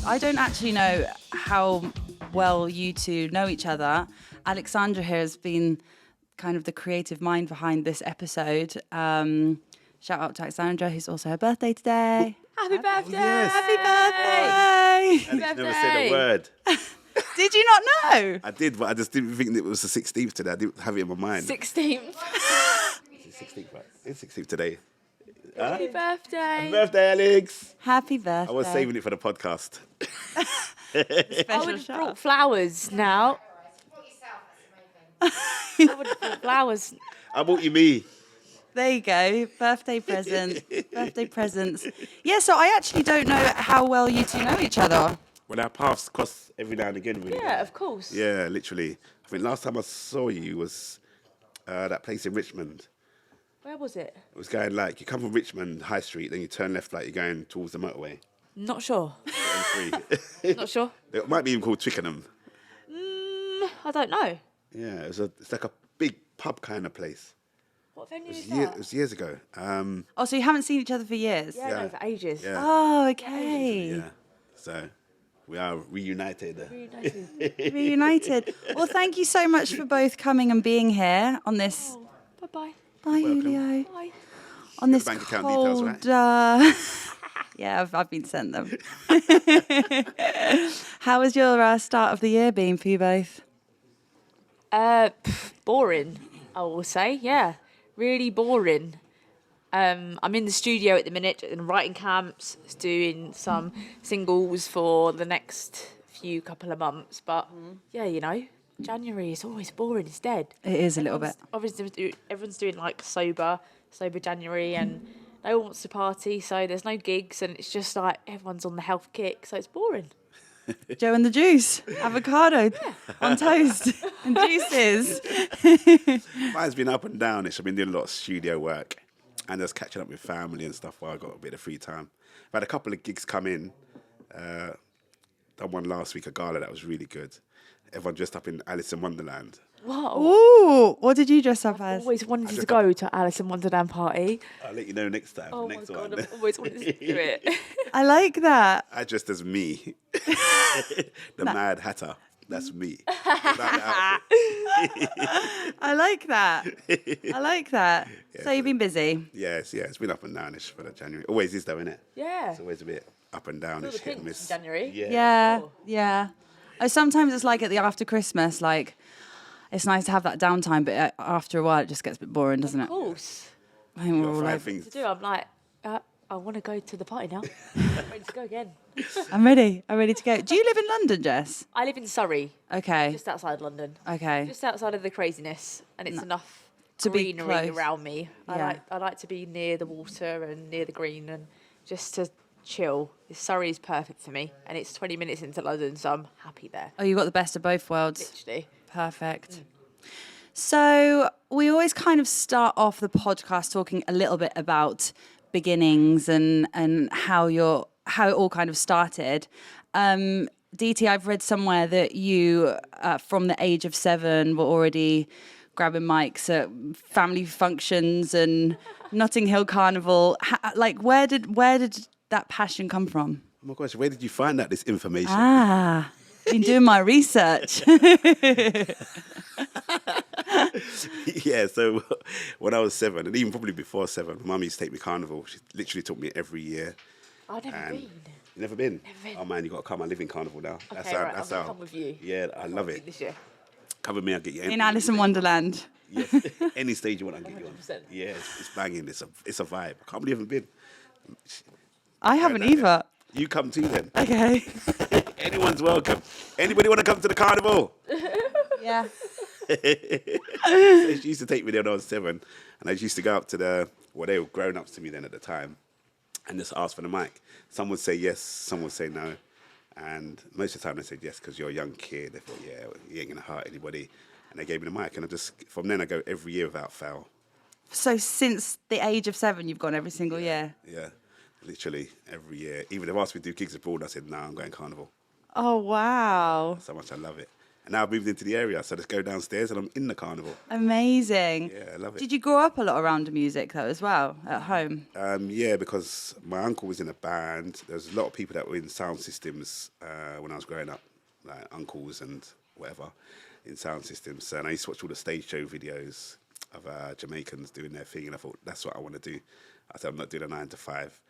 I don't actually know how well you two know each other. Alexandra here has been kind of the creative mind behind this episode. Shout out to Alexandra, who's also her birthday today. Happy birthday! Yes. Happy birthday! And never said a word. Did you not know? I did, but I just didn't think that it was the 16th today. I didn't have it in my mind. 16th. It's the 16th, right? It's 16th today. Happy birthday. Happy birthday, Alex. Happy birthday. I was saving it for the podcast. I would have brought flowers now. I would have brought flowers. I bought you me. There you go. Birthday present. Birthday presents. Yeah, so I actually don't know how well you two know each other. Well, our paths cross every now and again, really. Yeah, of course. Yeah, literally. I think last time I saw you was that place in Richmond. Where was it? It was going like, you come from Richmond High Street, then you turn left like you're going towards the motorway. Not sure. M3. Not sure. It might be even called Twickenham. I don't know. Yeah, it's like a big pub kind of place. What venue It is was, that? it was years ago. Oh, so you haven't seen each other for years? Yeah, no, for ages. Yeah. Oh, okay. Yeah. So we are reunited. Reunited. Well, thank you so much for both coming and being here on this. Oh, bye-bye. Bye, welcome. Julio. Bye. On this bank account cold. details, right? Yeah, I've been sent them. How has your start of the year been for you both? Boring, I will say. Yeah, really boring. I'm in the studio at the minute in writing camps, doing some singles for the next few couple of months. But yeah, you know, January is always boring. It's dead. It is a little bit. Obviously, everyone's doing like sober January, and no one wants to party, so there's no gigs, and it's just like everyone's on the health kick, so it's boring. Joe and the juice, avocado on toast and juices. Mine's been up and down. I've been doing a lot of studio work and just catching up with family and stuff while I got a bit of free time. I've had a couple of gigs come in. Done one last week, a gala that was really good. Everyone dressed up in Alice in Wonderland. Wow. Ooh, what did you dress up as? Always wanted to go to Alice in Wonderland party. I'll let you know next time. Oh next my God, one. I've always wanted to do it. I like that. I dressed as me. The Mad Hatter. That's me. Without the outfit. I like that. I like that. Yeah, So you've been busy. It's been up and downish for the January. Always is though, isn't it? Yeah. It's always a bit up and Feel downish, the hit pinch and in miss. January. Yeah, Oh. yeah. Sometimes it's like at the after Christmas, like it's nice to have that downtime, but after a while it just gets a bit boring, doesn't Of it? course. I think we're all Five like, things. To do, I'm like, I want to go to the party now. I'm ready to go again. I'm ready. I'm ready to go. Do you live in London, Jess? I live in Surrey, Okay. just outside London. Okay. Just outside of the craziness, and it's enough To be greenery close. around me. Yeah. I like to be near the water and near the green and just to chill. Surrey is perfect for me, and it's 20 minutes into London, so I'm happy there. Oh, you got the best of both worlds. Literally. Perfect. So we always kind of start off the podcast talking a little bit about beginnings and how it all kind of started. DT, I've read somewhere that you, from the age of 7, were already grabbing mics at family functions and Notting Hill Carnival. Where did that passion come from? Oh my gosh, where did you find out this information? Been doing my research. Yeah, so when I was 7, and even probably before 7, Mum used to take me carnival. She literally took me every year. I've never And been. You never been? Never been. Oh man, you got to come. I live in carnival now. Okay, right, I'm gonna come with you. Yeah, I love it. This year. Come with me, I'll get you In Alice in Wonderland. Yes, any stage you want, I'll get you on. 100%. Yeah, it's banging. It's a vibe. I can't believe you haven't been. I haven't either. You come too then. Okay. Anyone's welcome. Anybody want to come to the carnival? Yeah. She used to take me there when I was 7, and I used to go up to they were grown ups to me then at the time, and just ask for the mic. Some would say yes, some would say no, and most of the time they said yes because you're a young kid. They thought, yeah, you ain't gonna hurt anybody, and they gave me the mic, and from then I go every year without fail. So since the age of 7, you've gone every single year? Yeah, literally every year. Even if they asked me to do gigs abroad, I said, no, I'm going carnival. Oh, wow. That's how much I love it. And now I've moved into the area, so I just go downstairs and I'm in the carnival. Amazing. Yeah, I love it. Did you grow up a lot around music though as well at home? Yeah, because my uncle was in a band. There was a lot of people that were in sound systems when I was growing up, like uncles and whatever in sound systems. And I used to watch all the stage show videos of Jamaicans doing their thing, and I thought, that's what I want to do. I said, I'm not doing a 9 to 5.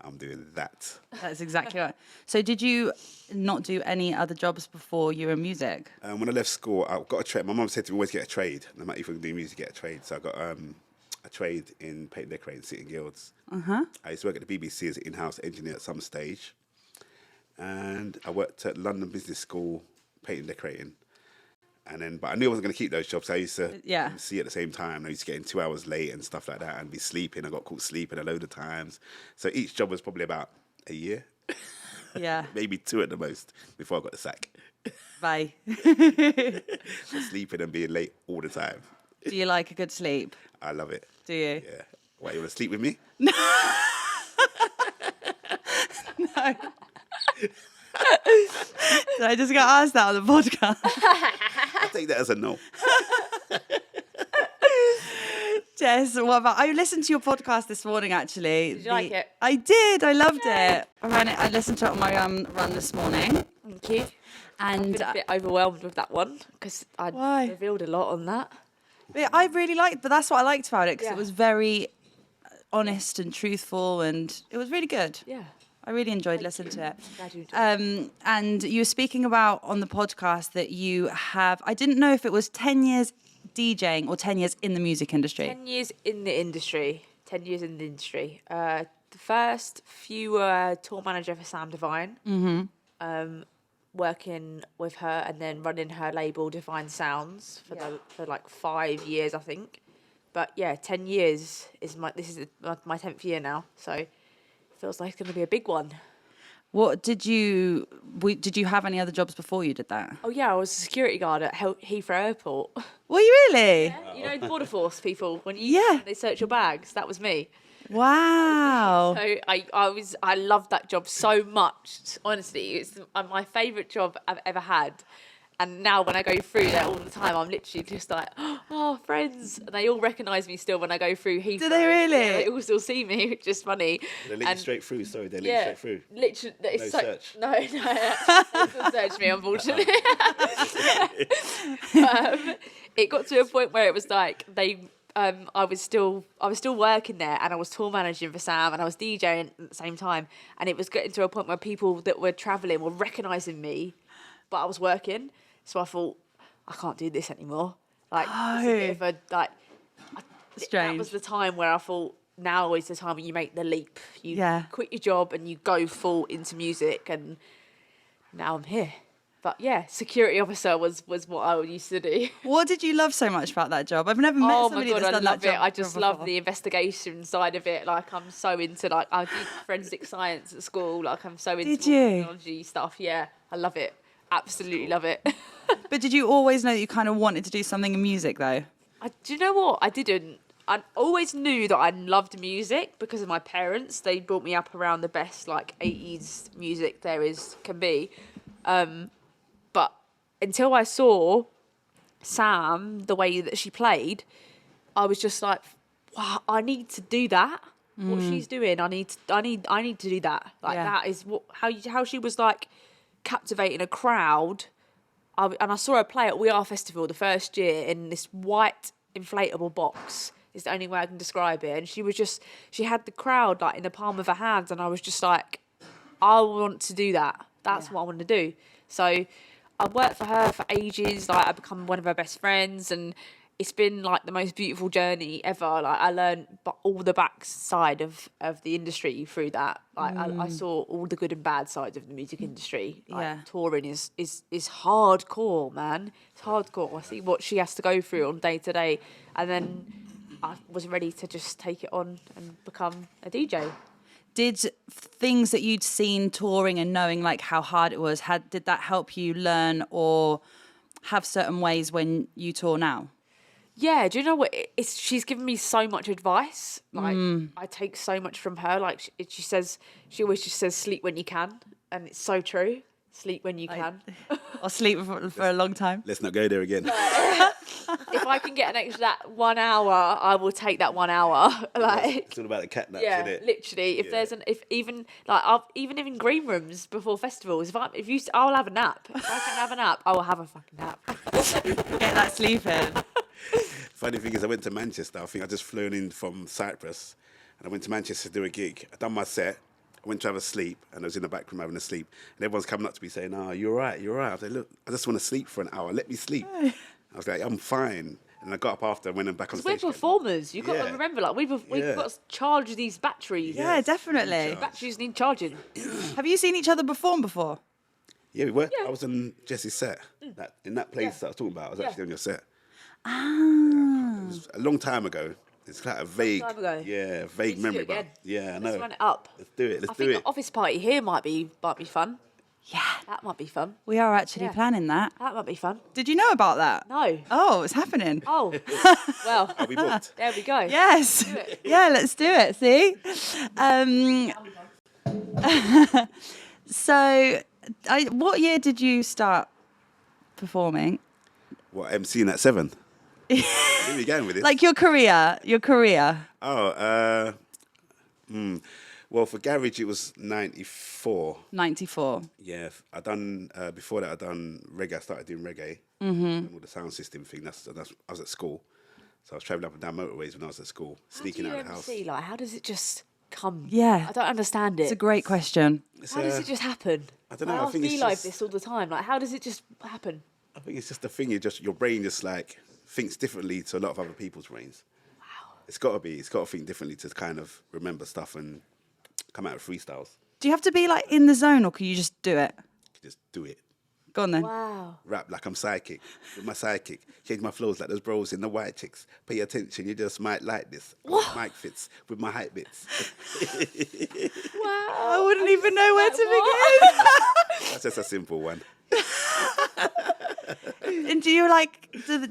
I'm doing that. That's exactly right. So did you not do any other jobs before you were in music? When I left school, I got a trade. My mum said to me, always get a trade. No matter if you do music, get a trade. So I got a trade in paint and decorating, sitting guilds. I used to work at the BBC as an in-house engineer at some stage. And I worked at London Business School, paint and decorating. But I knew I wasn't going to keep those jobs. So I used to see at the same time. I used to get in 2 hours late and stuff like that and be sleeping. I got caught sleeping a load of times. So each job was probably about a year. Yeah. Maybe 2 at the most before I got the sack. Bye. So sleeping and being late all the time. Do you like a good sleep? I love it. Do you? Yeah. Why, you want to sleep with me? No. Did I just got asked that on the podcast? I take that as a no. Jess, what about? I listened to your podcast this morning. Actually, Did you like it? I did. I loved it. I listened to it on my run this morning. Thank you. And I've been a bit overwhelmed with that one because I Why? revealed a lot on that. I really liked, but that's what I liked about it because Yeah. it was very honest and truthful, and it was really good. Yeah. I really enjoyed listening to it. Glad you enjoyed And you were speaking about on the podcast that you have, I didn't know if it was 10 years DJing or 10 years in the music industry. 10 years in the industry. 10 years in the industry. The first few were tour manager for Sam Divine. Working with her and then running her label Divine Sounds for like 5 years, I think. But yeah, 10 years is my 10th year now, so it feels like it's going to be a big one. What did you have any other jobs before you did that? Oh yeah, I was a security guard at Heathrow Airport. Were you really? You know the border force people when they search your bags. That was me. Wow. So I loved that job so much. Honestly, it's my favourite job I've ever had. And now when I go through there all the time, I'm literally just like, oh, friends. And they all recognise me still when I go through Heathrow. Do they really? Yeah, they all still see me, which is funny. They let you straight through. Sorry, they let you straight through. Literally, it's No search. No, they didn't search me, unfortunately. It got to a point where it was like I was still working there, and I was tour managing for Sam, and I was DJing at the same time, and it was getting to a point where people that were travelling were recognising me, but I was working. So I thought, I can't do this anymore. Like, it's a bit of a, Strange. that was the time where I thought, now is the time when you make the leap. You quit your job and you go full into music, and now I'm here. But yeah, security officer was what I used to do. What did you love so much about that job? I've never met somebody that's done that job. I just love before. the investigation side of it. Like, I'm so into, like, I did forensic science at school. Like, I'm so into technology stuff. Yeah, I love it. Absolutely love it. But did you always know that you kind of wanted to do something in music, though? Do you know what? I didn't. I always knew that I loved music because of my parents. They brought me up around the best, like, 80s music can be. But until I saw Sam, the way that she played, I was just like, wow, I need to do that. What she's doing, I need to do that. Like, that is how she was, like, captivating a crowd. And I saw her play at We Are Festival the first year in this white inflatable box, is the only way I can describe it. And she had the crowd, like, in the palm of her hands, and I was just like, I want to do that. That's what I want to do. So I worked for her for ages. Like, I become one of her best friends, and it's been, like, the most beautiful journey ever. Like, I learned all the backside of the industry through that. Like, I saw all the good and bad sides of the music industry. Like, touring is hardcore, man. It's hardcore. I see what she has to go through on day to day, and then I was ready to just take it on and become a DJ. Did things that you'd seen touring and knowing, like, how hard it was, did that help you learn or have certain ways when you tour now? Yeah, do you know what? She's given me so much advice. Like, I take so much from her. Like, she always just says, sleep when you can. And it's so true. Sleep when you can. Or sleep for a long time. Let's not go there again. If I can get an extra that 1 hour, I will take that 1 hour. Like, It's all about the cat naps, yeah, isn't it? literally. If there's even in green rooms before festivals, I'll have a nap. If I can have a nap, I will have a fucking nap. Get that sleep in. Funny thing is, I went to Manchester. I think I just flown in from Cyprus, and I went to Manchester to do a gig. I done my set. I went to have a sleep, and I was in the back room having a sleep. And everyone's coming up to me saying, "Oh, you're right, you're right." I was like, "Look, I just want to sleep for an hour. Let me sleep." I was like, "I'm fine." And I got up after and went back on We're stage. performers. You've got Yeah. to remember, like, we've Yeah. got to charge these batteries. Yeah, definitely. Batteries need charging. Have you seen each other perform before? Yeah, we were. Yeah. I was on Jess's set. In that place that I was talking about, I was actually on your set. Ah. It was a long time ago. It's like a vague, time ago. yeah, vague Let's do memory. it But again. yeah, I know. Let's run it up. Let's do it. I Let's do think it. the office party here might be fun. Yeah, That might be fun. we are actually Yeah. planning that. That might be fun. Did you know about that? No. Oh, it's happening. Oh, well, Are we booked? there we go. Yes. it. Yeah, let's do it. See? So, what year did you start performing? What, MCing at 7? Where are we going with this? Like your career? Oh, well, for Garage, it was 94. 94. Yeah, I done, before that, I done reggae. I started doing reggae. Mm-hmm. With the sound system thing. That's I was at school. So I was travelling up and down motorways when I was at school, sneaking out of the house. MC? Like, how does it just come? Yeah. I don't understand it. It's a great question. It's, How does it just happen? I don't know, I I ask think it's V-Live just- this all the time. Like, how does it just happen? I think it's just the thing. Your brain just like thinks differently to a lot of other people's brains. Wow. It's got to think differently to kind of remember stuff and come out with freestyles. Do you have to be like in the zone or can you just do it? Just do it. Go on then. Wow. Rap like I'm psychic. With my sidekick. Change my flows like those bros in the white chicks. Pay attention, you just might like this. Mic fits with my hype bits. Wow. I wouldn't even know where to begin. That's just a simple one. And do you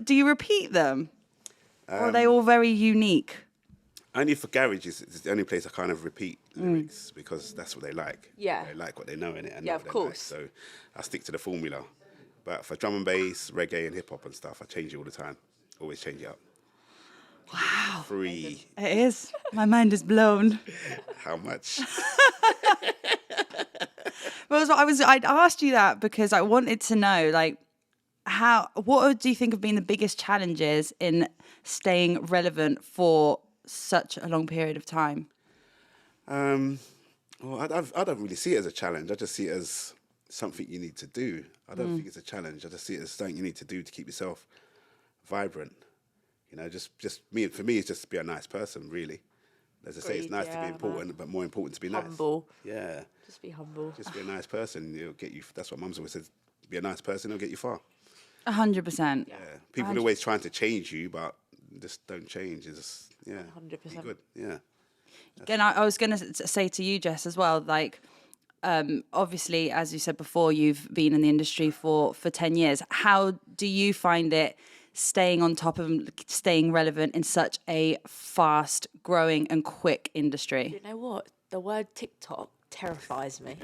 you repeat them? Or are they all very unique? Only for Garage is the only place I kind of repeat lyrics because that's what they like. Yeah. They like what they know in it. And Yeah, what of they course. Like. So I stick to the formula. But for drum and bass, reggae and hip hop and stuff, I change it all the time. Always change it up. Wow. Free. It is. My mind is blown. How much? Well, I'd asked you that because I wanted to know, like, what do you think have been the biggest challenges in staying relevant for such a long period of time? Well, I don't really see it as a challenge. I just see it as something you need to do. I don't think it's a challenge. I just see it as something you need to do to keep yourself vibrant. You know, just for me, it's just to be a nice person, really. As I say, it's Agreed, nice to yeah, be important, but more important to be Humble. nice. Yeah, Just be humble. just be a nice person. It'll get you. That's what Mum's always said. Be a nice person, it'll get you far. 100%. Yeah, people are always trying to change you, but just don't change. It's just, yeah, 100%. be good. Yeah. Again, I was going to say to you, Jess, as well, like, obviously, as you said before, you've been in the industry for 10 years. How do you find it staying on top of, staying relevant in such a fast growing and quick industry? You know what? The word TikTok terrifies me.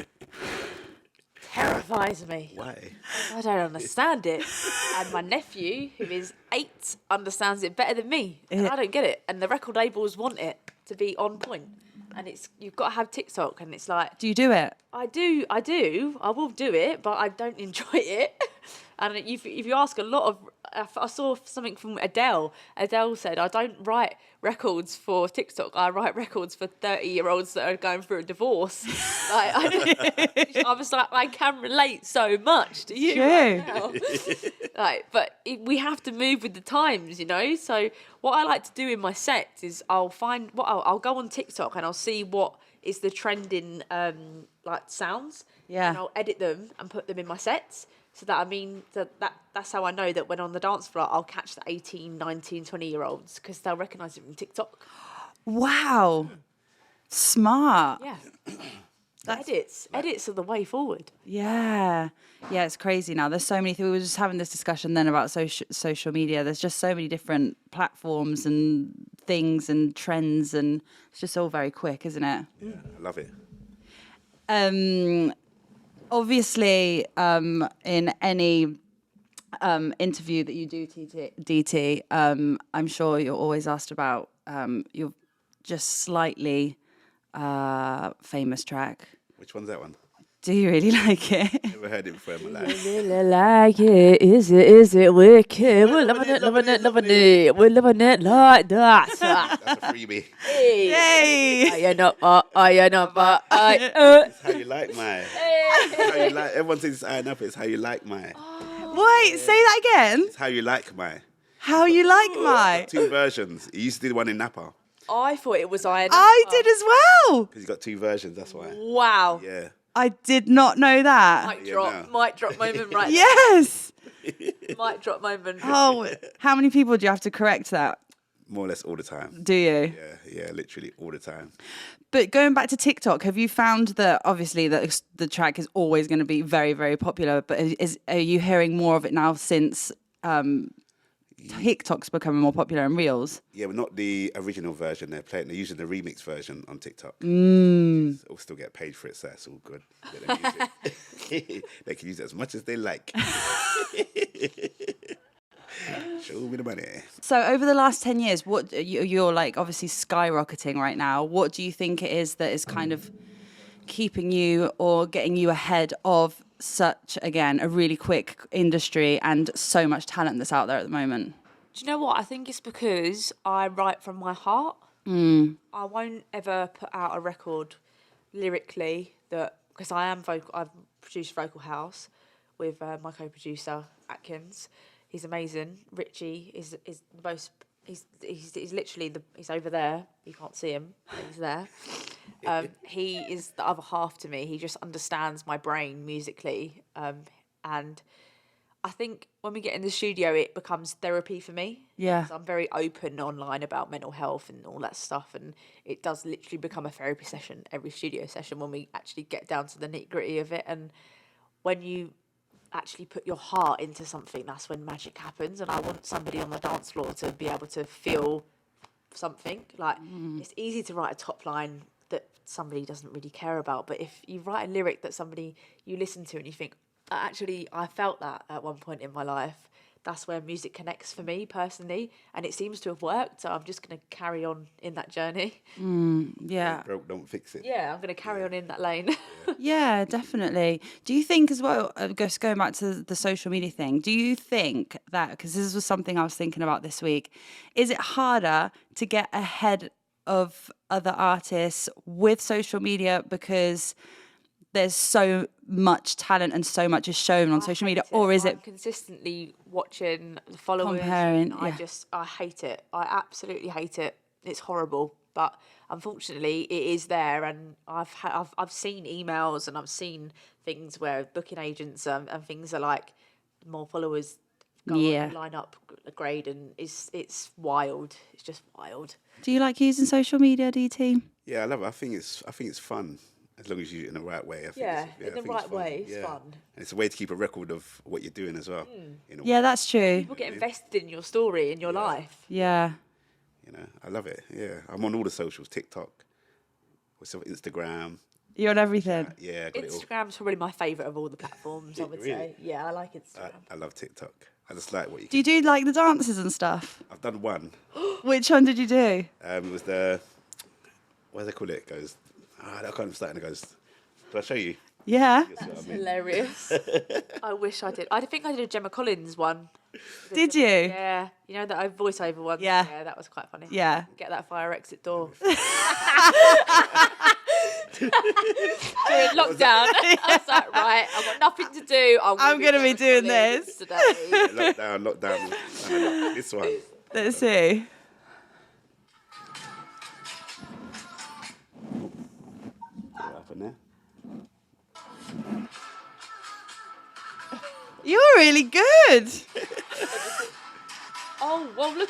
Terrifies me. Why? I don't understand it. And my nephew, who is 8, understands it better than me. And I don't get it. And the record labels want it to be on point. And you've got to have TikTok. And it's like, Do you do it? I will do it, but I don't enjoy it. And if you ask a lot of, I saw something from Adele. Adele said, I don't write records for TikTok. I write records for 30-year-olds that are going through a divorce. Like, I was like, I can relate so much to you right now. Like, but we have to move with the times, you know. So what I like to do in my sets is I'll go on TikTok and I'll see what is the trending like sounds. Yeah. And I'll edit them and put them in my sets. So that's how I know that when on the dance floor, I'll catch the 18, 19, 20-year-olds because they'll recognise it from TikTok. Wow. Smart. Yeah. Edits are the way forward. Yeah. Yeah, it's crazy now. There's so many things. We were just having this discussion then about social media. There's just so many different platforms and things and trends, and it's just all very quick, isn't it? Yeah, I love it. obviously, in any interview that you do, DT, I'm sure you're always asked about your just slightly famous track. Which one's that one? Do you really like it? Never heard it before in my life. Really like it? Is it wicked? We're loving it. We're loving it like that. That's a freebie. Yay! Are you not? Are you not? It's how you like my. It's how you like. Everyone says it's iron up. It's how you like my. Wait, say that again. It's how you like my. How you like my? Two versions. He used to do the one in Napa I thought it was iron. I did as well. because he's got two versions. That's why. Wow. Yeah. I did not know that. Mic Yeah, drop. no. Mic drop moment right Yes. there. Mic drop moment. Oh, how many people do you have to correct that? More or less all the time. Do you? Yeah, literally all the time. But going back to TikTok, have you found that obviously that the track is always going to be very, very popular? But are you hearing more of it now since TikTok's becoming more popular and Reels? Yeah, but not the original version. They're using the remix version on TikTok. They'll still get paid for it, so that's all good. They don't use it. They can use it as much as they like. Show me the money. So over the last 10 years, what you're like obviously skyrocketing right now. What do you think it is that is kind of keeping you or getting you ahead of such, again, a really quick industry and so much talent that's out there at the moment? Do you know what? I think it's because I write from my heart. I won't ever put out a record lyrically because I am vocal. I've produced Vocal House with my co-producer Atkins. He's amazing. Richie is the most. He's literally he's over there. You can't see him. But he's there. He is the other half to me. He just understands my brain musically, and I think when we get in the studio, it becomes therapy for me. Yeah. 'Cause I'm very open online about mental health and all that stuff, and it does literally become a therapy session every studio session when we actually get down to the nitty gritty of it. And when you actually put your heart into something, that's when magic happens. And I want somebody on the dance floor to be able to feel something. Like it's easy to write a top line that somebody doesn't really care about, but if you write a lyric that somebody you listen to and you think, actually I felt that at one point in my life, that's where music connects for me personally, and it seems to have worked, so I'm just going to carry on in that journey. Yeah. Broke, don't fix it. Yeah, I'm going to carry on in that lane. Yeah, definitely. Do you think as well, just going back to the social media thing, do you think that, because this was something I was thinking about this week, is it harder to get ahead of other artists with social media because there's so much talent and so much is shown on social media, or is I'm it consistently watching the followers? Comparing, and yeah. I hate it. I absolutely hate it. It's horrible, but unfortunately, it is there. And I've seen emails and I've seen things where booking agents and things are like, more followers go Yeah. on, line up, grade, and it's wild. It's just wild. do you like using social media, DT? Yeah, I love it. I think it's fun as long as you do it in the right way. I think Yeah, it's, in the I think right it's fun. way, it's Yeah. fun. And it's a way to keep a record of what you're doing as well. In a way, Yeah, that's true. People get invested in your story, in your life. Yeah. you know, I love it. Yeah, I'm on all the socials: TikTok, Instagram. You're on everything. Yeah, I got it all. Instagram's probably my favourite of all the platforms, I would Really? say. Yeah, I like Instagram. I love TikTok. I just like what you. Do you do like the dances and stuff? I've done one. Which one did you do? It was the what do they call it? It goes. That kind of starting. It goes. Can I show you? Yeah. You'll see what I That's mean. hilarious. I wish I did. I think I did a Gemma Collins one. Did you? Yeah. You know that voiceover one? Yeah. Yeah, that was quite funny. Yeah. Get that fire exit door. During lockdown. I was like, right, I've got nothing to do. I'm gonna be doing Gemma Collins this. today. Lockdown. And this one. Let's see. What happened there? You're really good. Oh, well, look.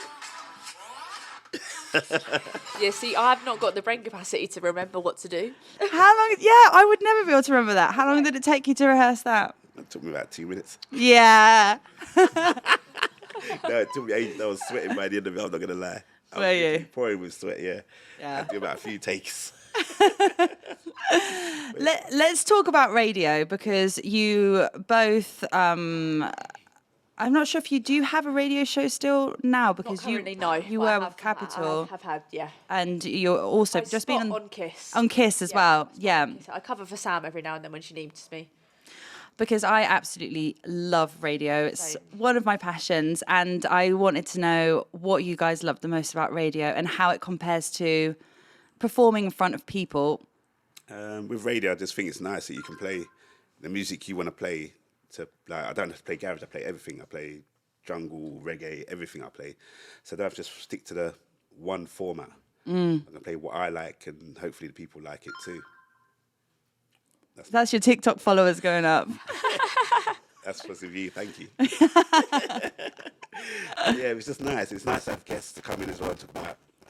Yeah, see, I've not got the brain capacity to remember what to do. How long? Yeah, I would never be able to remember that. How long did it take you to rehearse that? It took me about 2 minutes. Yeah. No, it took me ages. I was sweating by the end of it. I'm not gonna lie. I Were was you? pouring with sweat. Yeah. Yeah. I had to do about a few takes. Let's talk about radio, because you both. I'm not sure if you do have a radio show still now, because Not currently, no. you but I were have- with Capital, I have had, yeah. and you're also I just spot been on Kiss. on Kiss as Yeah, well. spot Yeah, on Kiss. I cover for Sam every now and then when she needs me. because I absolutely love radio. It's Same. one of my passions, and I wanted to know what you guys love the most about radio and how it compares to performing in front of people. With radio, I just think it's nice that you can play the music you want to play. I don't have to play garage. I play everything. I play jungle, reggae, everything I play. So I don't have to just stick to the one format. I can play what I like, and hopefully the people like it too. That's your TikTok followers going up. That's supposed to be you. Thank you. Yeah, it was just nice. It's nice to have guests to come in as well to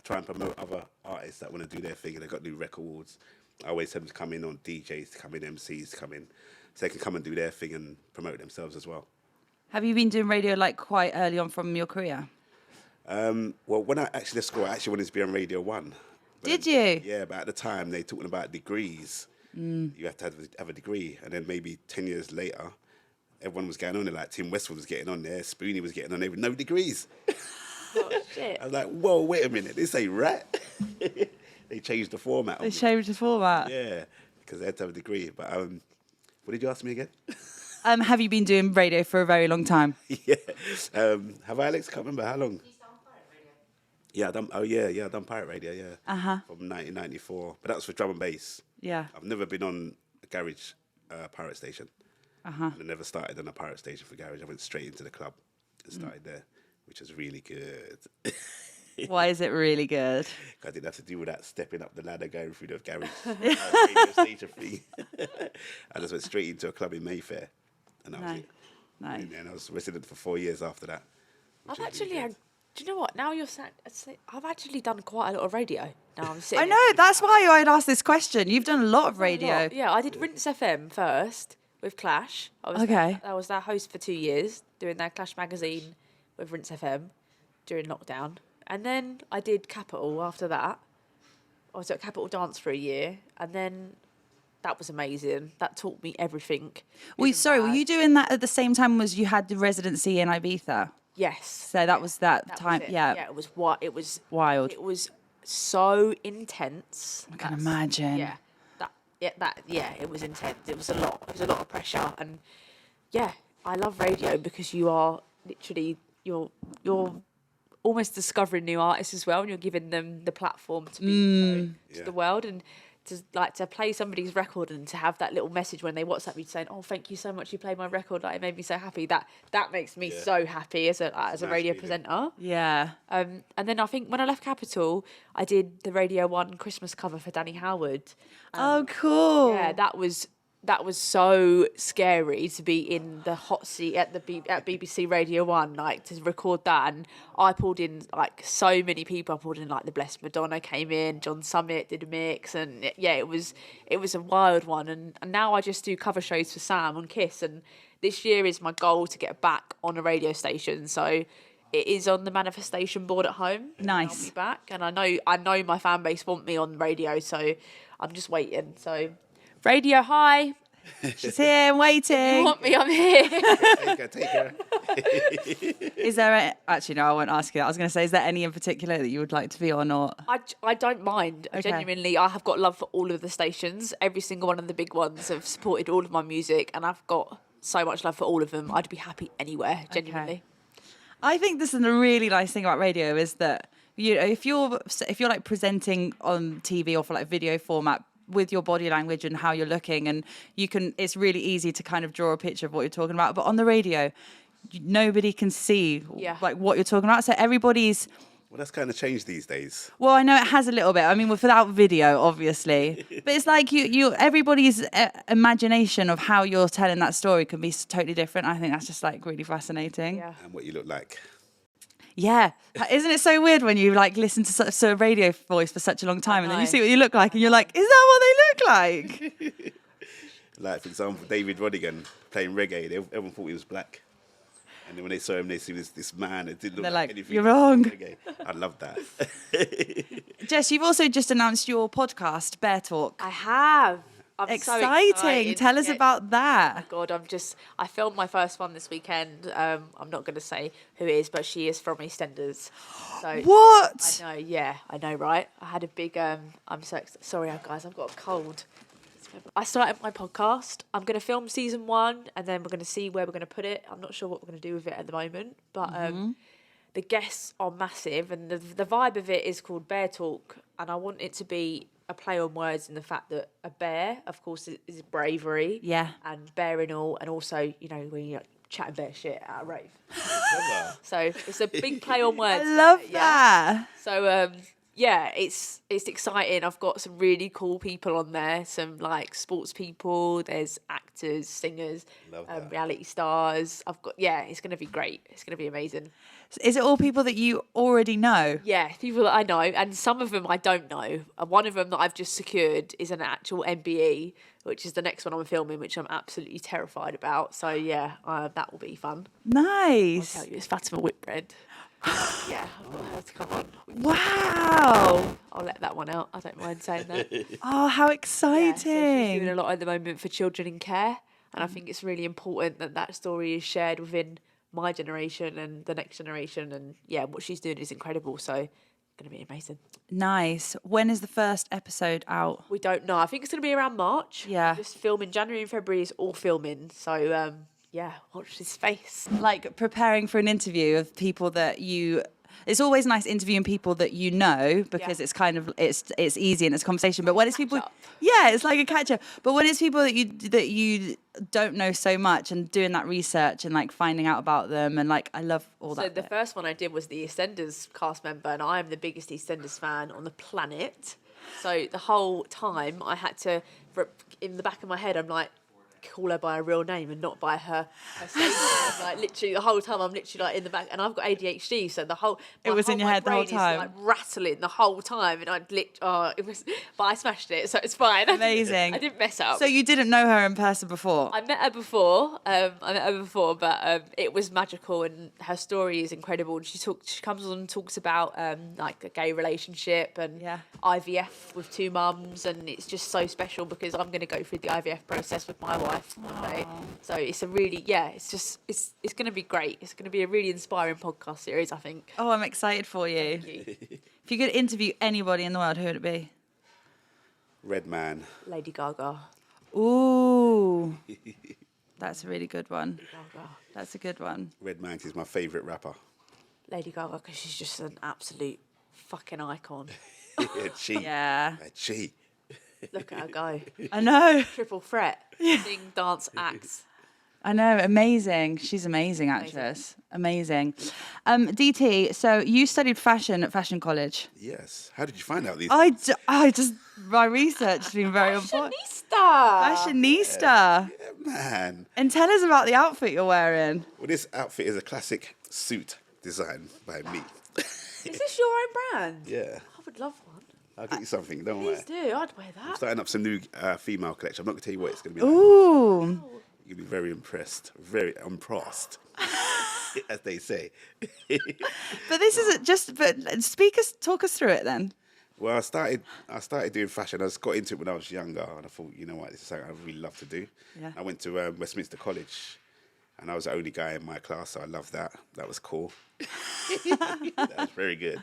try and promote other artists that want to do their thing and they've got new records. I always tell them to come in, on DJs to come in, MCs to come in, so they can come and do their thing and promote themselves as well. Have you been doing radio like quite early on from your career? Well, when I actually left school, I actually wanted to be on Radio 1. Did you? Yeah, but at the time they talking about degrees. You have to have a degree, and then maybe 10 years later, everyone was going on there. Like Tim Westwood was getting on there, Spoonie was getting on there with no degrees. Oh, shit. I was like, whoa, wait a minute, this ain't right. They changed the format. They changed the format. Yeah, because they had to have a degree. But what did you ask me again? Have you been doing radio for a very long time? Yeah. Have I, Alex? I can't remember how long. Yeah, I done Pirate Radio, yeah. From 1994. But that was for drum and bass. Yeah. I've never been on a garage pirate station. And I never started on a pirate station for garage. I went straight into the club and started there, which was really good. Why is it really good? I didn't have to do all that stepping up the ladder going through the garage radio station thing. I just went straight into a club in Mayfair. And that was it. Nice. And I was resident for 4 years after that. I've actually had. Do you know what? Now you're saying, I've actually done quite a lot of radio. Now I'm sitting. I know, that's why I'd asked this question. You've done a lot of radio. Yeah, I did Rinse FM first with Clash. I was their host for 2 years, doing their Clash magazine with Rinse FM during lockdown. And then I did Capital after that. I was at Capital Dance for a year, and then that was amazing. That taught me everything. Were you doing that at the same time as you had the residency in Ibiza? Yes. So that was that time, was it. yeah. Yeah, it was what it was Wild. It was so intense. I can imagine. Yeah. It was intense. It was a lot. It was a lot of pressure, and yeah, I love radio because you are literally you're almost discovering new artists as well, and you're giving them the platform to be to the world, and to play somebody's record and to have that little message when they WhatsApp me saying, "Oh, thank you so much, you played my record. Like, it made me so happy." That makes me so happy as a radio presenter. Yeah. And then I think when I left Capital, I did the Radio 1 Christmas cover for Danny Howard. Oh, cool. Yeah, that was so scary to be in the hot seat at BBC Radio 1, like to record that. And I pulled in like so many people. I pulled in like the Blessed Madonna came in, John Summit did a mix, and it was a wild one. And now I just do cover shows for Sam on Kiss. And this year is my goal to get back on a radio station. So it is on the manifestation board at home. Nice. I'll be back, and I know my fan base want me on radio, so I'm just waiting. So. Radio, hi. She's here, waiting. You want me? I'm here. Take her. Is there actually, no, I won't ask you that. I was going to say, is there any in particular that you would like to be on, or? I don't mind. Okay. Genuinely, I have got love for all of the stations. Every single one of the big ones have supported all of my music, and I've got so much love for all of them. I'd be happy anywhere, genuinely. Okay. I think this is a really nice thing about radio is that, you know, if you're like presenting on TV or for like video format, with your body language and how you're looking, and it's really easy to kind of draw a picture of what you're talking about. But on the radio, nobody can see like what you're talking about. So everybody's. Well, that's kind of changed these days. Well, I know it has a little bit. I mean, without video, obviously, but it's like everybody's imagination of how you're telling that story can be totally different. I think that's just like really fascinating. Yeah. And what you look like. Yeah, isn't it so weird when you like listen to a radio voice for such a long time and then you see what you look like and you're like, is that what they look like? Like, for example, David Rodigan playing reggae, everyone thought he was black. And then when they saw him, they see this man. It didn't look They're like like, anything. "You're wrong." Okay. I love that. Jess, you've also just announced your podcast, Bear Talk. I have. I'm so Exciting. excited. Tell us Yeah. about that. God, I filmed my first one this weekend. I'm not going to say who it is, but she is from EastEnders. So What? I know, yeah, I know, right? I had a big, I'm so sorry, guys, I've got a cold. I started my podcast. I'm going to film season 1 and then we're going to see where we're going to put it. I'm not sure what we're going to do with it at the moment, but the guests are massive and the vibe of it is called Bear Talk. And I want it to be a play on words in the fact that a bear, of course, is bravery. Yeah. And bearing all, and also, you know, when you're chatting bear shit at a rave. So it's a big play on words. I love yeah. that. So yeah, it's exciting. I've got some really cool people on there. Some like sports people. There's actors, singers, reality stars. It's going to be great. It's going to be amazing. Is it all people that you already know? Yeah, people that I know, and some of them I don't know. One of them that I've just secured is an actual MBE, which is the next one I'm filming, which I'm absolutely terrified about. So yeah, that will be fun. Nice. I'll tell you, it's Fatima Whitbread. Yeah, I've got her to come on. Wow. I'll let that one out. I don't mind saying that. Oh, how Yeah, exciting. so she's doing a lot at the moment for children in care, and I think it's really important that story is shared within my generation and the next generation. And yeah, what she's doing is incredible. So, going to be amazing. Nice. When is the first episode out? We don't know. I think it's going to be around March. Yeah. Just filming. January and February is all filming. So yeah, watch this space. Like preparing for an interview of people that you. It's always nice interviewing people that you know because it's kind of it's easy and it's a conversation. But when it's people, yeah, it's like a catch up. But when it's people that you don't know so much and doing that research and like finding out about them and like I love all that. So the first one I did was the EastEnders cast member, and I am the biggest EastEnders fan on the planet. So the whole time I had to, in the back of my head, I'm like, call her by her real name and not by her stage name. Like literally the whole time I'm literally like in the back, and I've got ADHD, so it was in your head the whole time. Is, like rattling the whole time, and it was, but I smashed it, so it's fine. Amazing. I didn't mess up. So you didn't know her in person before? I met her before. But it was magical, and her story is incredible. And she comes on and talks about like a gay relationship and IVF with 2 mums, and it's just so special because I'm going to go through the IVF process with my wife one day. So it's a really it's going to be great. It's going to be a really inspiring podcast series, I think. Oh, I'm excited for you. If you could interview anybody in the world, who would it be? Redman. Lady Gaga. Ooh. That's a really good one. Lady Gaga. That's a good one. Redman is my favourite rapper. Lady Gaga, because she's just an absolute fucking icon. She. Yeah. She. Look at her go. I know. Triple threat. Sing, dance, act. I know. Amazing. She's amazing actress. Amazing. DT, so you studied fashion at Fashion College. Yes. How did you find out these? My research has been very important. Fashionista. Fashionista. Yeah, man. And tell us about the outfit you're wearing. Well, this outfit is a classic suit designed by me. Is this your own brand? Yeah. I would love one. I'll get you something, don't worry. Please do. I'd wear that. Starting up some new female collection. I'm not going to tell you what it's going to be like. Ooh. You'll be very impressed. Very impressed, as they say. But this isn't just, talk us through it then. Well, I started doing fashion. I just got into it when I was younger, and I thought, you know what, this is something I really love to do. Yeah. I went to Westminster College, and I was the only guy in my class, so I loved that. That was cool. That was very good.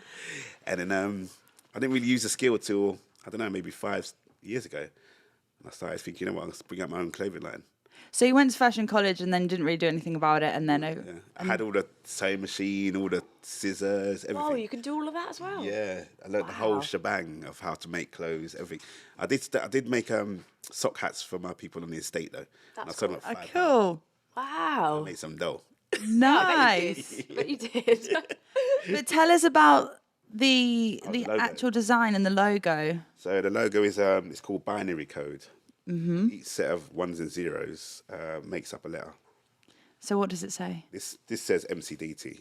And then I didn't really use the skill till, I don't know, maybe 5 years ago. And I started thinking, you know what, I'll bring out my own clothing line. So you went to fashion college and then didn't really do anything about it, and then I had all the sewing machine, all the scissors, everything. Oh, you can do all of that as well? Yeah, I learned the whole shebang of how to make clothes, everything. I did make sock hats for my people on the estate though. That's cool. Cool. Wow. I made some dough. Nice. But you did. But tell us about the logo. actual design and the logo. So the logo is it's called binary code. Mm-hmm. Each set of ones and zeros makes up a letter. So what does it say? This says MC DT,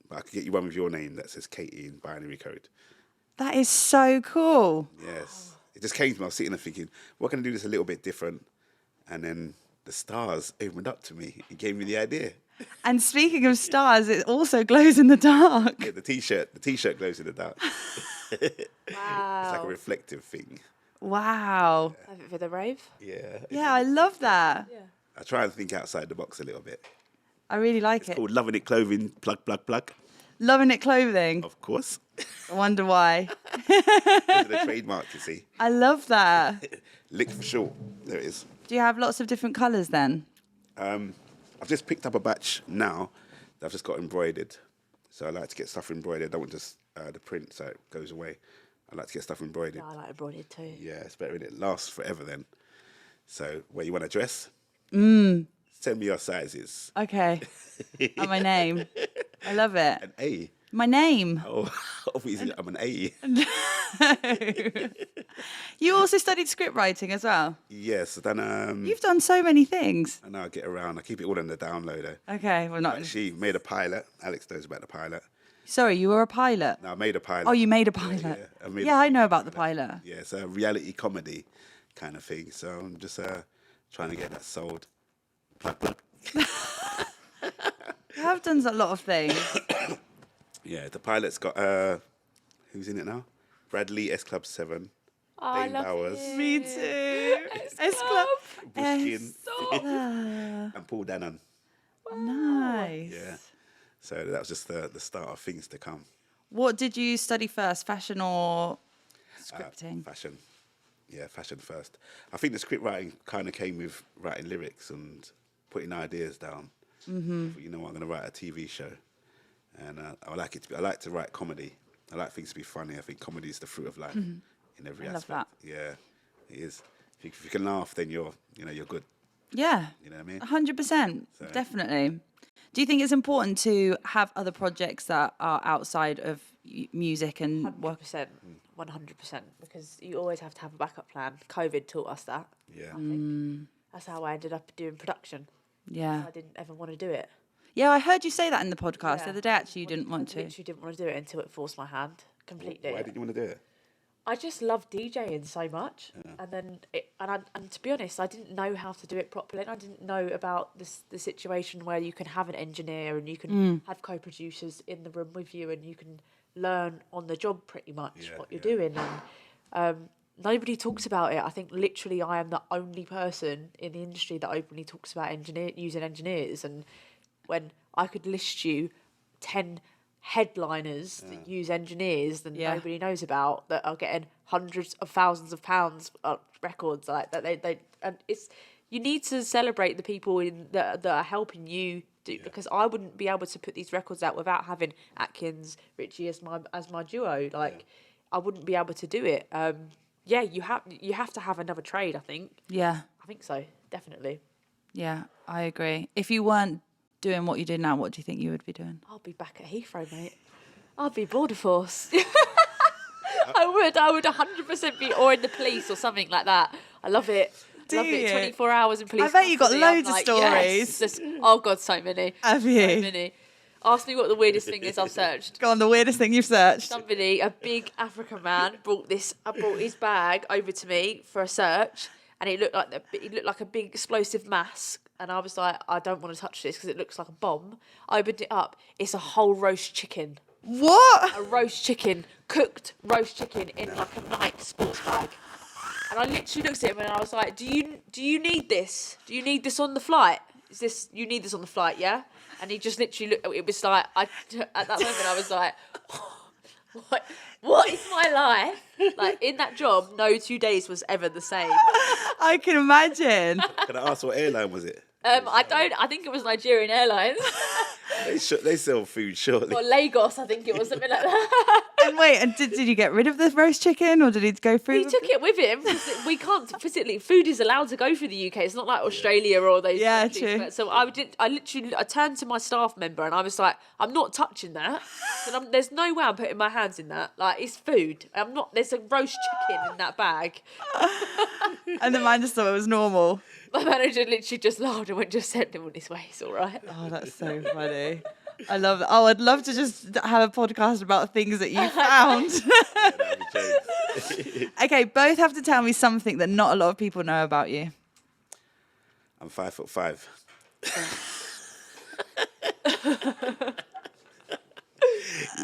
but I could get you one with your name that says Katie in binary code. That is so cool. Yes. It just came to me. I was sitting there thinking, what can I do this a little bit different? And then the stars opened up to me and gave me the idea. And speaking of stars, it also glows in the dark. Yeah, the t-shirt glows in the dark. It's like a Wow. reflective thing. Wow. Have it for the rave. Yeah. Yeah, I love that. Yeah. I try and think outside the box a little bit. I really like It's it. called Loving It Clothing, plug. Loving It Clothing. Of course. I wonder why. Those are the trademark, you see. I love that. Lick for short. There it is. Do you have lots of different colours then? I've just picked up a batch now that I've just got embroidered. So I like to get stuff embroidered. I don't want just the print so it goes away. I like to get stuff embroidered. Yeah, I like embroidered too. Yeah, it's better and it lasts forever then. So where you want to dress? Send me your sizes. Okay. And my name. I love it. An A. My name. Oh, obviously I'm an A. You also studied script writing as well. Yes, then You've done so many things. I know I get around. I keep it all in the downloader. Okay, well not. Actually made a pilot. Alex knows about the pilot. Sorry, you were a pilot. No, I made a pilot. Oh, you made a pilot. Yeah, I know about the pilot. Yeah, it's a reality comedy kind of thing. So I'm just trying to get that sold. Plug. You have done a lot of things. Yeah, the pilot's got who's in it now? Bradley, S Club 7, Oh, I Dane love Bowers, it. Me too. S Club. Bushkin, Stop. and Paul Dannon. Nice. Yeah. So that was just the start of things to come. What did you study first, fashion or scripting? Fashion. Yeah, fashion first. I think the script writing kind of came with writing lyrics and putting ideas down. Mm-hmm. You know, I'm going to write a TV show, and I like it. I like to write comedy. I like things to be funny. I think comedy is the fruit of life in every I love aspect. Yeah, it is. If you can laugh, then you're good. Yeah. You know what I mean? 100%. So- Definitely. Do you think it's important to have other projects that are outside of music and work? 100%. 100%. Because you always have to have a backup plan. COVID taught us that. Yeah. I think. That's how I ended up doing production. Yeah. I didn't ever want to do it. Yeah, I heard you say that in the podcast the Yeah. other day. Actually, you didn't want I to. literally didn't want to do it until it forced my hand completely. Why didn't you want to do it? I just love DJing so much, and then and to be honest, I didn't know how to do it properly. And I didn't know about the situation where you can have an engineer and you can have co-producers in the room with you, and you can learn on the job pretty much what you're doing. And nobody talks about it. I think literally I am the only person in the industry that openly talks about using engineers. And when I could list you 10 headliners that use engineers that nobody knows about, that are getting hundreds of thousands of pounds of records like that, they and it's, you need to celebrate the people that are helping you do, because I wouldn't be able to put these records out without having Atkins, Richie as my duo. I wouldn't be able to do it. You have to have another trade. I think so, definitely. Yeah, I agree. If you weren't doing what you do now, what do you think you would be doing? I'll be back at Heathrow, mate. I'll be border force. I would 100% be, or in the police or something like that. I love it. Do Love it. you? 24 hours in police. I bet you got custody. I'm loads of like, stories. yes. Oh God, so many. Have So you? many. Ask me what the weirdest thing is I've searched. Go on, the weirdest thing you've searched. Somebody, a big African man, brought his bag over to me for a search, and it looked like a big explosive mask. And I was like, I don't want to touch this because it looks like a bomb. I opened it up. It's a whole roast chicken. What? A roast chicken, cooked roast chicken in like a Nike sports bag. And I literally looked at him and I was like, do you need this? Do you need this on the flight? You need this on the flight, yeah? And he just literally looked, it was like, at that moment I was like, what is my life? Like, in that job, no 2 days was ever the same. I can imagine. Can I ask what airline was it? I think it was Nigerian Airlines. They sell food, surely. Or Lagos, I think it was, something like that. And wait, and did you get rid of the roast chicken, or did he go through? He took it with him because we can't physically. Food is allowed to go through the UK. It's not like Australia or those. Yeah, countries. true. But so I turned to my staff member and I was like, I'm not touching that. And there's no way I'm putting my hands in that. Like, it's food. I'm not. There's a roast chicken in that bag. And the man just thought it was normal. My manager literally just laughed and just sent him on his way. It's all right. Oh, that's so funny. I love it. Oh, I'd love to just have a podcast about things that you found. That'd be jokes. Okay, both have to tell me something that not a lot of people know about you. I'm 5'5". You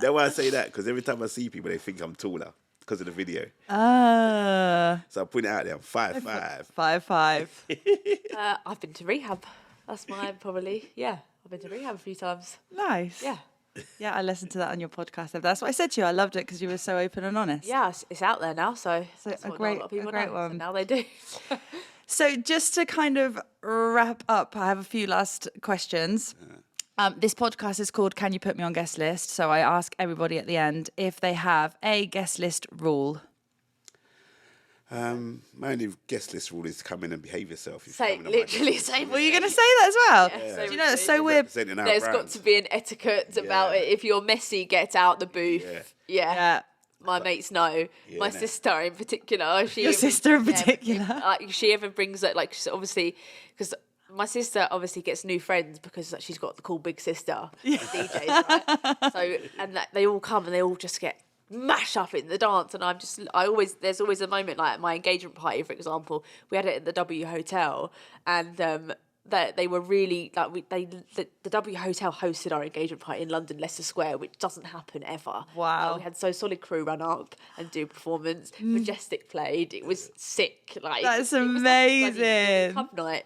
know why I say that? Because every time I see people, they think I'm taller because of the video. So I put it out there. I'm 5'5". 5'5". I've been to rehab. That's my probably, yeah. I've been to rehab a few times. Nice. Yeah. Yeah, I listened to that on your podcast. That's what I said to you. I loved it because you were so open and honest. Yeah, it's out there now, so that's a what great- not a lot of people a great know. one. So now they do. So just to kind of wrap up, I have a few last questions. This podcast is called Can You Put Me on Guest List? So I ask everybody at the end if they have a guest list rule. My only guest list rule is to come in and behave yourself. If Say, you're coming on my literally guest say. Were you going to say that as well? Yeah. Do you know, it's so list. weird. Representing our There's brand. got to be an etiquette about it. If you're messy, get out the booth. Yeah. Yeah. My mates know. My innit? sister in particular. Your sister in particular. Like she ever brings it, like she's obviously, because my sister obviously gets new friends because she's got the cool big sister DJs, right? So and they all come and they all just get mash up in the dance, and there's always a moment like at my engagement party, for example, we had it at the W Hotel, and they were really like the W Hotel hosted our engagement party in London, Leicester Square, which doesn't happen ever. Wow. Like, we had So Solid Crew run up and do a performance. Majestic played. It was sick. Like That's it was like bloody amazing. club night.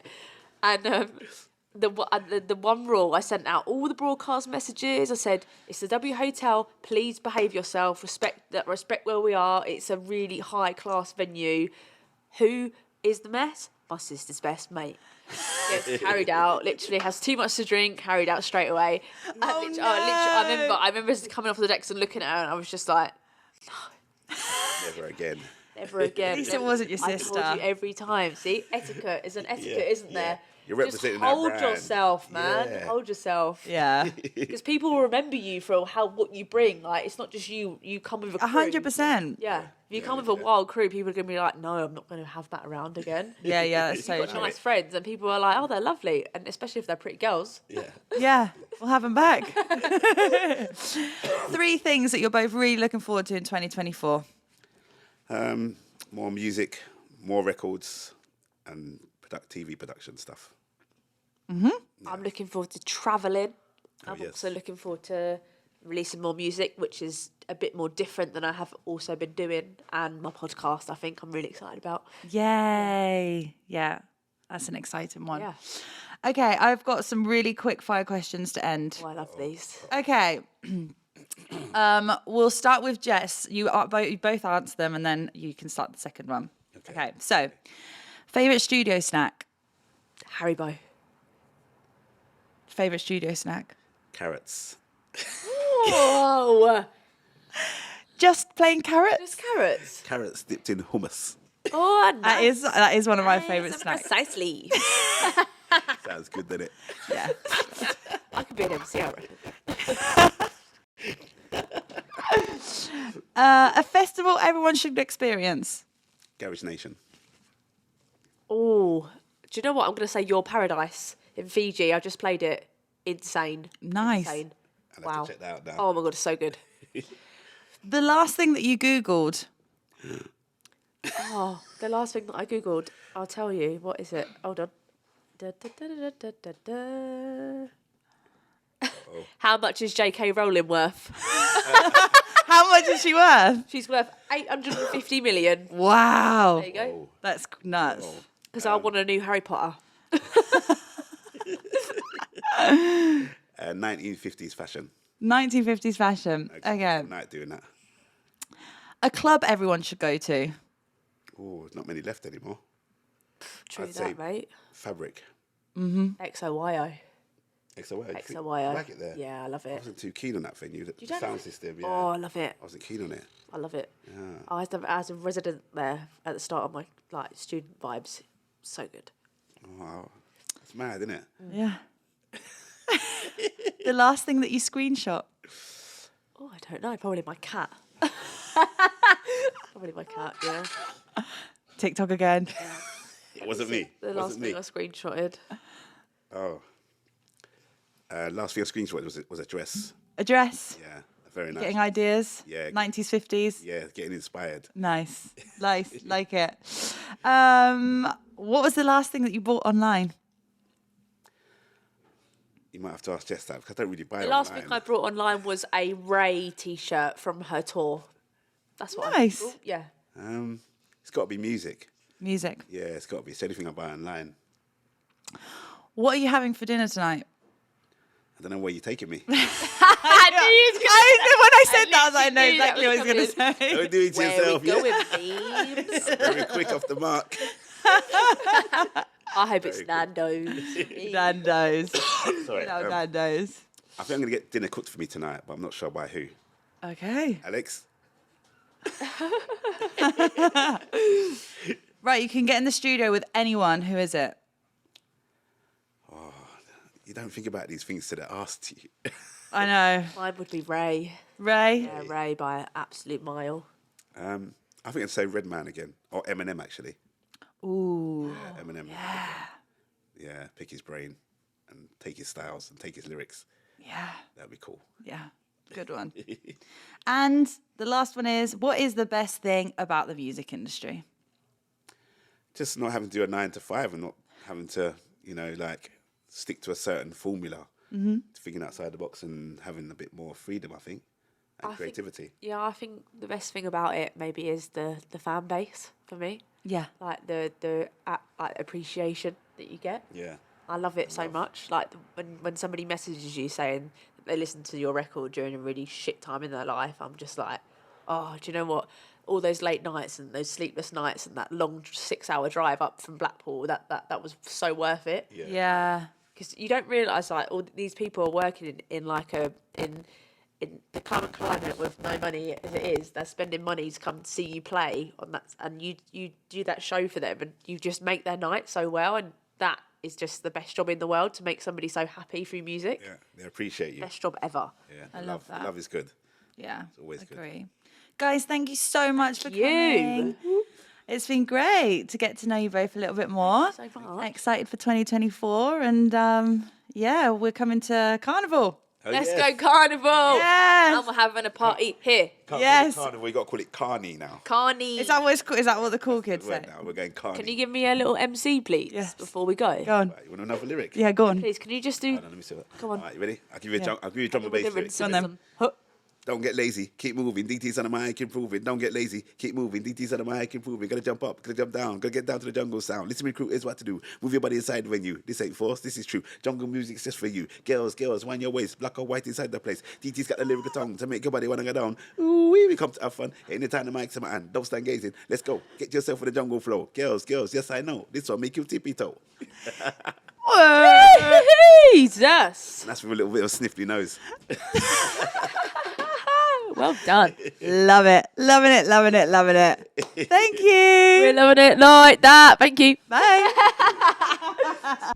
And the one rule, I sent out all the broadcast messages. I said, it's the W Hotel. Please behave yourself. Respect where we are. It's a really high class venue. Who is the mess? My sister's best mate. Gets carried out. Literally has too much to drink. Carried out straight away. I remember coming off the decks and looking at her, and I was just like, Never again. never again. At least it wasn't your I sister. told you every time. See, etiquette is an etiquette, isn't there? You're representing Just our hold brand. yourself, man. Yeah. Hold yourself. Yeah. Because people will remember you for what you bring. Like, it's not just you. You come with a crew. 100%. Yeah. If you come with a wild crew, people are going to be like, no, I'm not going to have that around again. Yeah, that's so You've got true. nice friends, and people are like, oh, they're lovely. And especially if they're pretty girls. Yeah. Yeah, we'll have them back. 3 things that you're both really looking forward to in 2024. More music, more records, and TV production stuff. I'm looking forward to travelling. I'm yes. also looking forward to releasing more music, which is a bit more different than I have also been doing. And my podcast, I think I'm really excited about. Yay. Yeah, that's an exciting one. Yeah. Okay, I've got some really quick fire questions to end. Oh, I love these. Okay. We'll start with Jess. You both answer them, and then you can start the second one. Okay. So, favorite studio snack? Haribo. Favorite studio snack? Carrots. Whoa! Just plain carrots? Just carrots. Carrots dipped in hummus. Oh, nice. That is one of my favorite snacks. Precisely. Sounds good, doesn't it? Yeah. I could be an MC, I reckon. A festival everyone should experience. Garage Nation. Oh, do you know what? I'm going to say Your Paradise in Fiji. I just played it. Insane. Nice. Insane. I'll have to check that out now. Oh my God, it's so good. The last thing that you Googled. Oh, the last thing that I Googled, I'll tell you. What is it? Hold on. How much is J.K. Rowling worth? How much is she worth? She's worth 850 million. Wow. There you go. That's nuts. Because I want a new Harry Potter. 1950s fashion. 1950s fashion. Okay. Night doing that. A club everyone should go to. Oh, there's not many left anymore. True I'd say that, mate. Fabric. XOYO. XOYO. I XOYO. like it there. Yeah, I love I it. wasn't too keen on that venue. The don't sound like it? system, yeah. Oh, I love it. I wasn't keen on it. I love it. Yeah. I was a resident there at the start of my student vibes. So good. Oh, it's mad, isn't it? Yeah. The last thing that you screenshot. Oh, I don't know. Probably my cat. Probably my cat. Yeah. TikTok again. It wasn't me. The It last wasn't thing me. I screenshotted. Oh. Last thing I screenshot was a dress. A dress. Yeah, very nice. Getting ideas. Yeah. 90s, 50s. Yeah, getting inspired. Nice. Nice. Like it. What was the last thing that you bought online? You might have to ask Jess that because I don't really buy The it last online. thing I brought online was a Ray t-shirt from her tour. That's what Nice. I brought. Yeah. It's got to be music. Music. Yeah, it's got to be. It's anything I buy online. What are you having for dinner tonight? I don't know where you're taking me. When I said that, I was like, I know knew that exactly what was he's going to say. Don't do it to Where yourself. we going, babes? Very quick off the mark. I hope it's Nando's. Nando's. Sorry. No, Nando's. I think I'm going to get dinner cooked for me tonight, but I'm not sure by who. Okay. Alex? Right, you can get in the studio with anyone. Who is it? You don't think about these things till they're asked you. I know. Mine would be Ray. Ray? Yeah, Ray by an absolute mile. I think I'd say Redman again. Or Eminem, actually. Ooh. Yeah, Eminem. Yeah, pick his brain and take his styles and take his lyrics. Yeah. That'd be cool. Yeah. Good one. And the last one is, what is the best thing about the music industry? Just not having to do a 9 to 5 and not having to, stick to a certain formula. Thinking outside the box and having a bit more freedom, I think, and creativity. I think the best thing about it maybe is the fan base for me. Yeah. Like the appreciation that you get. Yeah. I love it so much. Like when somebody messages you saying that they listened to your record during a really shit time in their life, I'm just like, oh, do you know what? All those late nights and those sleepless nights and that long 6-hour drive up from Blackpool, that was so worth it. Yeah. Because you don't realise like all these people are working in the current climate with no money as it is. They're spending money to come see you play on that, and you do that show for them, and you just make their night so well, and that is just the best job in the world to make somebody so happy through music. Yeah, they appreciate you. Best job ever. Yeah, I love that. Love is good. Yeah. It's always good. Agree. Guys, thank you so much for You. coming. It's been great to get to know you both a little bit more. So much. Excited for 2024. And we're coming to Carnival. Oh, Let's yes. go Carnival. Yes. And we're having a party here. Can't Yes. call it Carnival, we got to call it Carney now. Carney. Is that what it's called? Is that what the cool kids say? Right now, we're going Carney. Can you give me a little MC, please, Yes. before we go? Go on. Right, you want another lyric? Yeah, go on. Please, can you just do... Hold on, let me see that. Come on. All right, you ready? I'll give you a Yeah. drum. I'll give you a drum and bass lyric. Go on then. Huh. Don't get lazy, keep moving. DT's on the mic, improving. Don't get lazy, keep moving. DT's on the mic, improving. Gotta jump up, gotta jump down, gotta get down to the jungle sound. Listen, recruit, is what to do. Move your body inside the venue. This ain't force, this is true. Jungle music's just for you. Girls, wind your waist, black or white inside the place. DT's got the lyrical tongue to make your body wanna go down. Ooh, we come to have fun. Anytime the mic's in my hand, don't stand gazing. Let's go, get yourself for the jungle flow. Girls, yes I know. This one make you tippy toe. Jesus. That's with a little bit of sniffly nose. Well done. Love it. Loving it. Thank you. We're loving it like that. Thank you. Bye.